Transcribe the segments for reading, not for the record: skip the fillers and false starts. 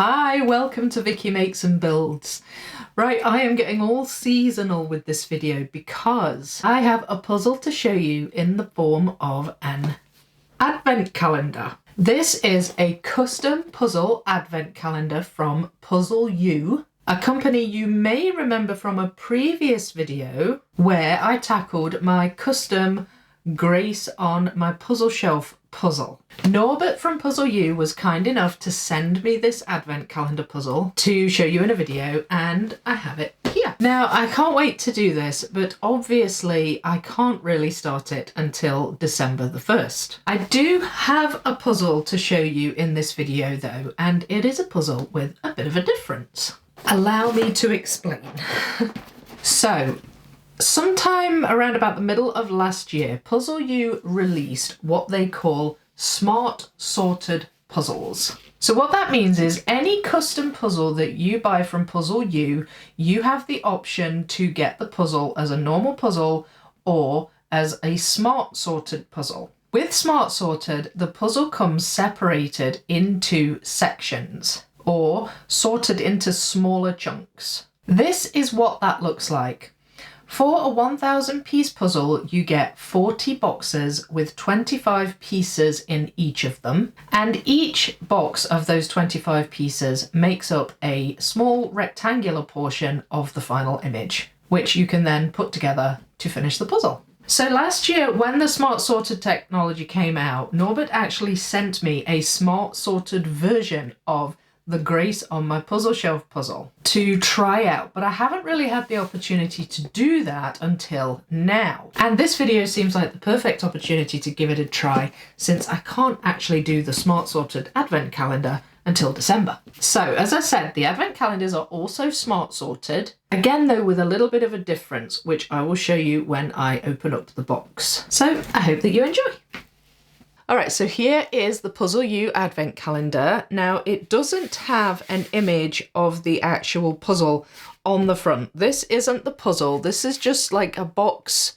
Hi, welcome to Vicky Makes and Builds. Right, I am getting all seasonal with this video because I have a puzzle to show you in the form of an advent calendar. This is a custom puzzle advent calendar from PuzzleYou, a company you may remember from a previous video where I tackled my custom Grace on my puzzle shelf puzzle. Norbert from PuzzleYou was kind enough to send me this advent calendar puzzle to show you in a video, and I have it here. Now, I can't wait to do this, but obviously I can't really start it until December the 1st. I do have a puzzle to show you in this video though, and it is a puzzle with a bit of a difference. Allow me to explain. So, sometime around about the middle of last year, PuzzleYou released what they call smart sorted puzzles. So what that means is any custom puzzle that you buy from PuzzleYou, you have the option to get the puzzle as a normal puzzle or as a smart sorted puzzle. With smart sorted, the puzzle comes separated into sections or sorted into smaller chunks. This is what that looks like. For a 1,000 piece puzzle, you get 40 boxes with 25 pieces in each of them, and each box of those 25 pieces makes up a small rectangular portion of the final image, which you can then put together to finish the puzzle. So last year, when the smart sorted technology came out, Norbert actually sent me a smart sorted version of the Grace on my puzzle shelf puzzle to try out, but I haven't really had the opportunity to do that until now. And this video seems like the perfect opportunity to give it a try, since I can't actually do the smart sorted advent calendar until December. So as I said, the advent calendars are also smart sorted, again though with a little bit of a difference, which I will show you when I open up the box. So I hope that you enjoy. Alright, so here is the PuzzleYou advent calendar. Now, it doesn't have an image of the actual puzzle on the front. This isn't the puzzle. This is just like a box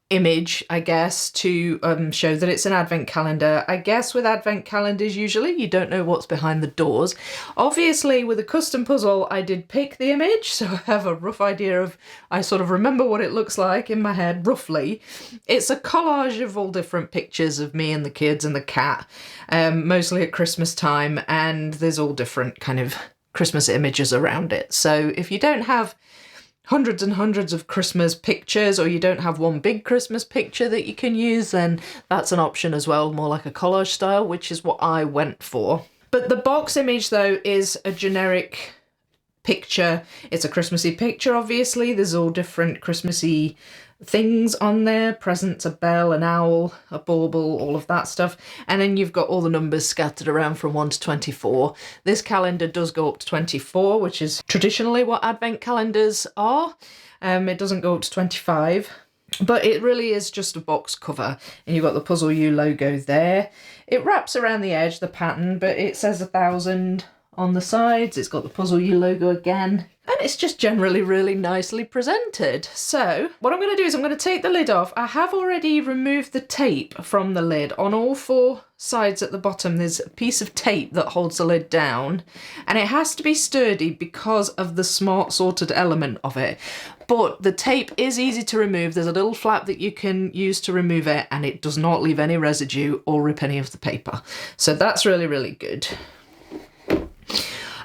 image, I guess, to show that it's an advent calendar. I guess with advent calendars, usually you don't know what's behind the doors. Obviously, with a custom puzzle, I did pick the image, so I have a rough idea of, I sort of remember what it looks like in my head, roughly. It's a collage of all different pictures of me and the kids and the cat, mostly at Christmas time, and there's all different kind of Christmas images around it. So if you don't have hundreds and hundreds of Christmas pictures, or you don't have one big Christmas picture that you can use, then that's an option as well, more like a collage style, which is what I went for. But the box image though is a generic picture. It's a Christmassy picture, obviously. There's all different Christmassy things on there, presents, a bell, an owl, a bauble, all of that stuff. And then you've got all the numbers scattered around from 1 to 24. This calendar does go up to 24, which is traditionally what advent calendars are. It doesn't go up to 25, but it really is just a box cover. And you've got the PuzzleYou logo there. It wraps around the edge, the pattern, but it says 1,000 on the sides. It's got the PuzzleYou logo again. And it's just generally really nicely presented. So what I'm going to do is I'm going to take the lid off. I have already removed the tape from the lid. On all 4 sides at the bottom there's a piece of tape that holds the lid down, and it has to be sturdy because of the smart sorted element of it. But the tape is easy to remove. There's a little flap that you can use to remove it, and it does not leave any residue or rip any of the paper. So that's really, really good.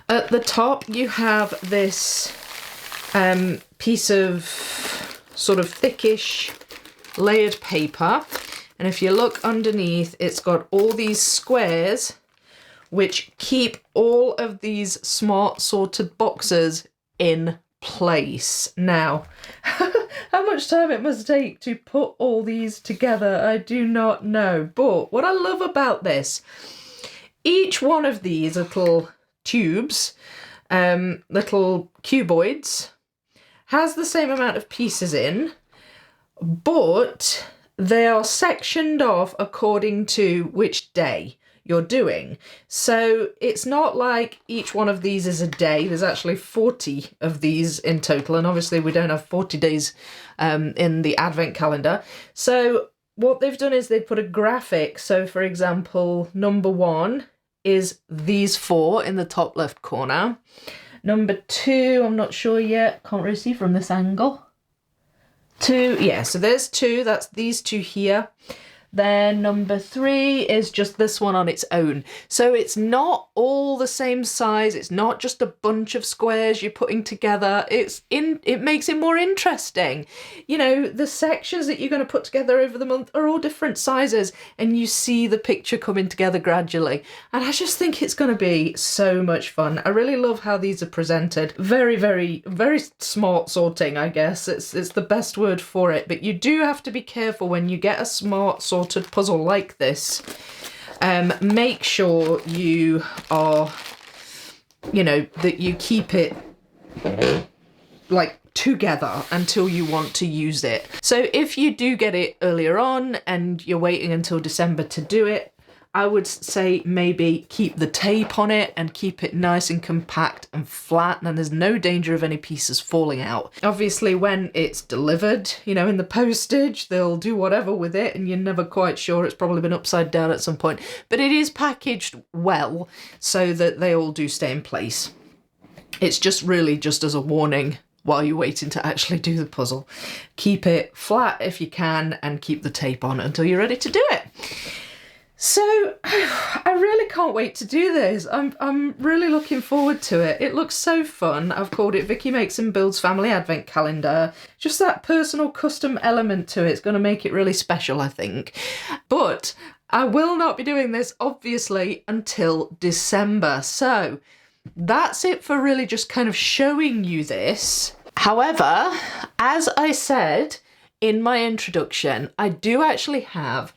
At the top you have this piece of sort of thickish layered paper, and if you look underneath, it's got all these squares which keep all of these smart sorted boxes in place. Now, how much time it must take to put all these together, I do not know, but what I love about this, each one of these little tubes, little cuboids, has the same amount of pieces in, but they are sectioned off according to which day you're doing. So it's not like each one of these is a day. There's actually 40 of these in total, and obviously we don't have 40 days in the advent calendar. So what they've done is they've put a graphic. So for example, number 1 is these 4 in the top left corner. Number 2, I'm not sure yet, can't really see from this angle. 2, yeah, so there's 2, that's these 2 here. Then number 3 is just this one on its own. So it's not all the same size. It's not just a bunch of squares you're putting together. It makes it more interesting. You know, the sections that you're going to put together over the month are all different sizes, and you see the picture coming together gradually. And I just think it's going to be so much fun. I really love how these are presented. Very, very, very smart sorting, I guess. It's the best word for it. But you do have to be careful when you get a smart sorted puzzle like this. Make sure you are, you know, that you keep it like together until you want to use it. So if you do get it earlier on and you're waiting until December to do it, I would say maybe keep the tape on it and keep it nice and compact and flat, and there's no danger of any pieces falling out. Obviously, when it's delivered, you know, in the postage, they'll do whatever with it and you're never quite sure. It's probably been upside down at some point, but it is packaged well so that they all do stay in place. It's just really just as a warning while you're waiting to actually do the puzzle. Keep it flat if you can and keep the tape on until you're ready to do it. So I really can't wait to do this. I'm really looking forward to it. It looks so fun. I've called it Vicky Makes and Builds Family Advent Calendar. Just that personal custom element to it's going to make it really special, I think. But I will not be doing this, obviously, until December. So that's it for really just kind of showing you this. However, as I said in my introduction, I do actually have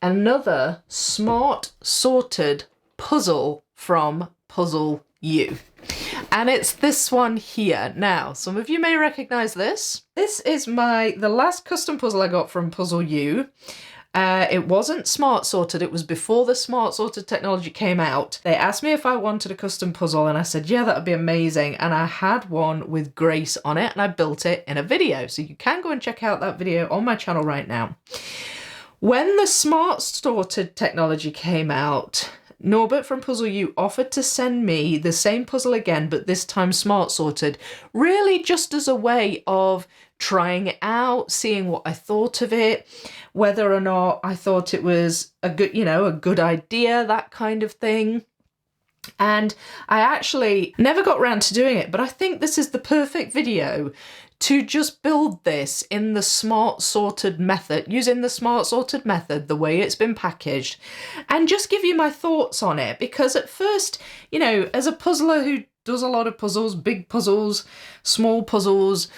another smart sorted puzzle from PuzzleYou. And it's this one here. Now, some of you may recognise this. This is the last custom puzzle I got from PuzzleYou. It wasn't smart sorted, it was before the smart sorted technology came out. They asked me if I wanted a custom puzzle and I said, yeah, that would be amazing. And I had one with Grace on it and I built it in a video. So you can go and check out that video on my channel right now. When the smart sorted technology came out, Norbert from PuzzleYou offered to send me the same puzzle again, but this time smart sorted, really just as a way of trying it out, seeing what I thought of it, whether or not I thought it was a good idea, that kind of thing. And I actually never got around to doing it, but I think this is the perfect video to just build this in the smart sorted method, using the smart sorted method, the way it's been packaged, and just give you my thoughts on it. Because at first, you know, as a puzzler who does a lot of puzzles, big puzzles, small puzzles,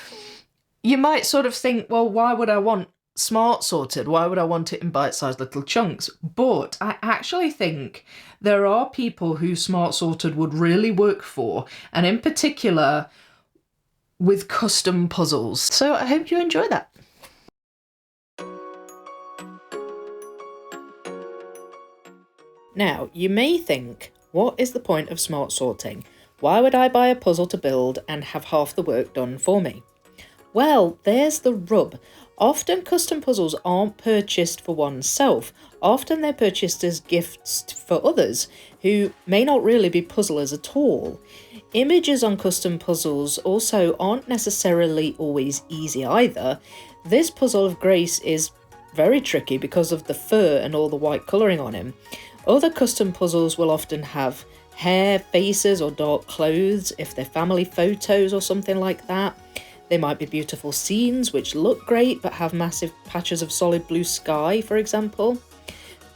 you might sort of think, well, why would I want smart sorted? Why would I want it in bite-sized little chunks? But I actually think there are people who smart sorted would really work for, and in particular with custom puzzles. So I hope you enjoy that. Now, you may think, what is the point of smart sorting? Why would I buy a puzzle to build and have half the work done for me? Well, there's the rub. Often custom puzzles aren't purchased for oneself. Often they're purchased as gifts for others who may not really be puzzlers at all. Images on custom puzzles also aren't necessarily always easy either. This puzzle of Grace is very tricky because of the fur and all the white colouring on him. Other custom puzzles will often have hair, faces or dark clothes if they're family photos or something like that. They might be beautiful scenes which look great but have massive patches of solid blue sky, for example.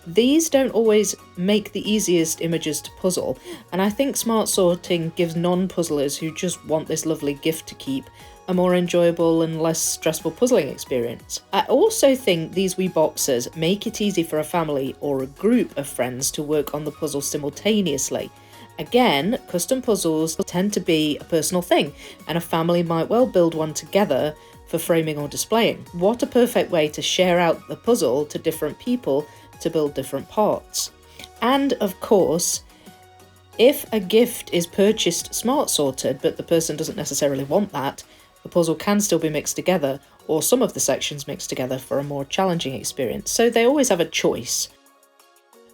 These don't always make the easiest images to puzzle, and I think smart sorting gives non-puzzlers who just want this lovely gift to keep a more enjoyable and less stressful puzzling experience. I also think these wee boxes make it easy for a family or a group of friends to work on the puzzle simultaneously. Again, custom puzzles tend to be a personal thing, and a family might well build one together for framing or displaying. What a perfect way to share out the puzzle to different people to build different parts. And of course, if a gift is purchased smart sorted but the person doesn't necessarily want that, the puzzle can still be mixed together, or some of the sections mixed together for a more challenging experience, so they always have a choice.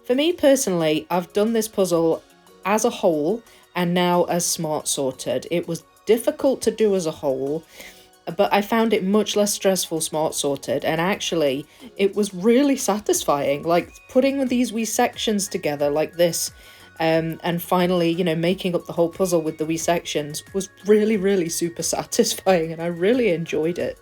For me personally, I've done this puzzle as a whole and now as smart sorted. It was difficult to do as a whole, but I found it much less stressful smart sorted, and actually it was really satisfying, like putting these wee sections together like this, and finally, you know, making up the whole puzzle with the wee sections was really, really super satisfying, and I really enjoyed it.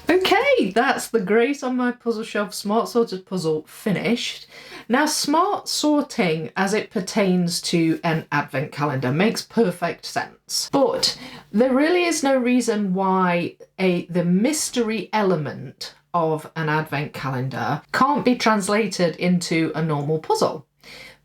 Okay, that's the Grace on My Puzzle Shelf Smart Sorted puzzle finished. Now, smart sorting as it pertains to an advent calendar makes perfect sense, but there really is no reason why the mystery element of an advent calendar can't be translated into a normal puzzle.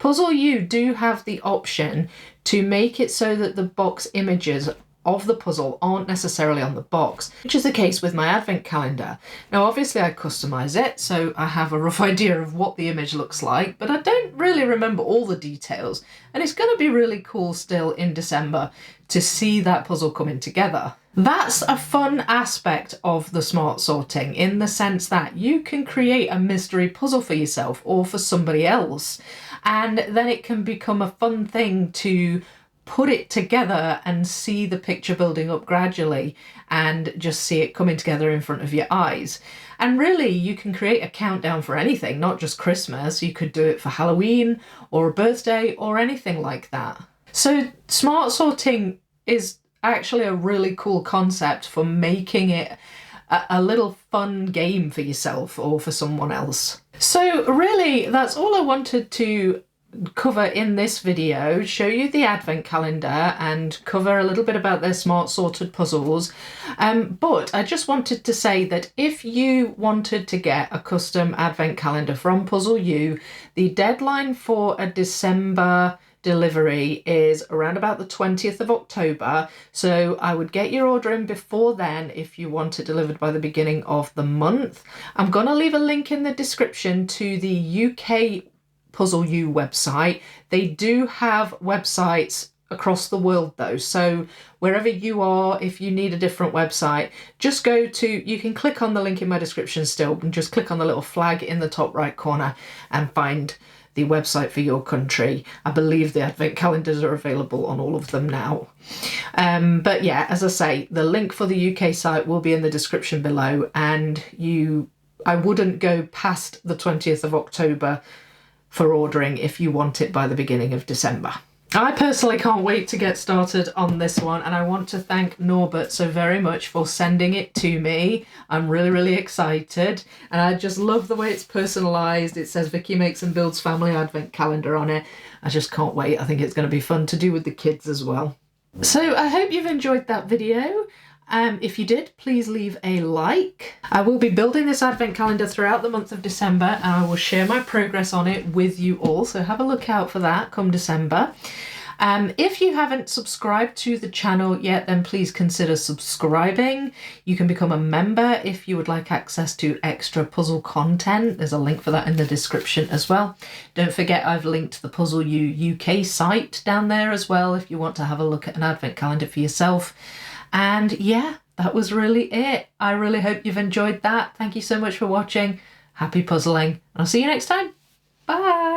PuzzleYou do have the option to make it so that the box images of the puzzle aren't necessarily on the box, which is the case with my advent calendar. Now obviously I customize it, so I have a rough idea of what the image looks like, but I don't really remember all the details, and it's going to be really cool still in December to see that puzzle coming together. That's a fun aspect of the smart sorting, in the sense that you can create a mystery puzzle for yourself or for somebody else, and then it can become a fun thing to put it together and see the picture building up gradually and just see it coming together in front of your eyes. And really, you can create a countdown for anything, not just Christmas. You could do it for Halloween or a birthday or anything like that. So smart sorting is actually a really cool concept for making it a little fun game for yourself or for someone else. So really, that's all I wanted to cover in this video, show you the advent calendar and cover a little bit about their smart sorted puzzles, but I just wanted to say that if you wanted to get a custom advent calendar from PuzzleYou, the deadline for a December delivery is around about the 20th of October, so I would get your order in before then if you want it delivered by the beginning of the month. I'm gonna leave a link in the description to the UK PuzzleYou website. They do have websites across the world though, so wherever you are, if you need a different website, just go to, you can click on the link in my description still and just click on the little flag in the top right corner and find the website for your country. I believe the advent calendars are available on all of them now. But yeah, as I say, the link for the UK site will be in the description below, and I wouldn't go past the 20th of October for ordering if you want it by the beginning of December. I personally can't wait to get started on this one, and I want to thank Norbert so very much for sending it to me. I'm really, really excited, and I just love the way it's personalised. It says Vicky Makes and Builds Family Advent Calendar on it. I just can't wait. I think it's going to be fun to do with the kids as well. So I hope you've enjoyed that video. If you did, please leave a like. I will be building this advent calendar throughout the month of December, and I will share my progress on it with you all, so have a look out for that come December. If you haven't subscribed to the channel yet, then please consider subscribing. You can become a member if you would like access to extra puzzle content. There's a link for that in the description as well. Don't forget, I've linked the PuzzleYou UK site down there as well if you want to have a look at an advent calendar for yourself. And yeah, that was really it. I really hope you've enjoyed that. Thank you so much for watching. Happy puzzling. I'll see you next time. Bye.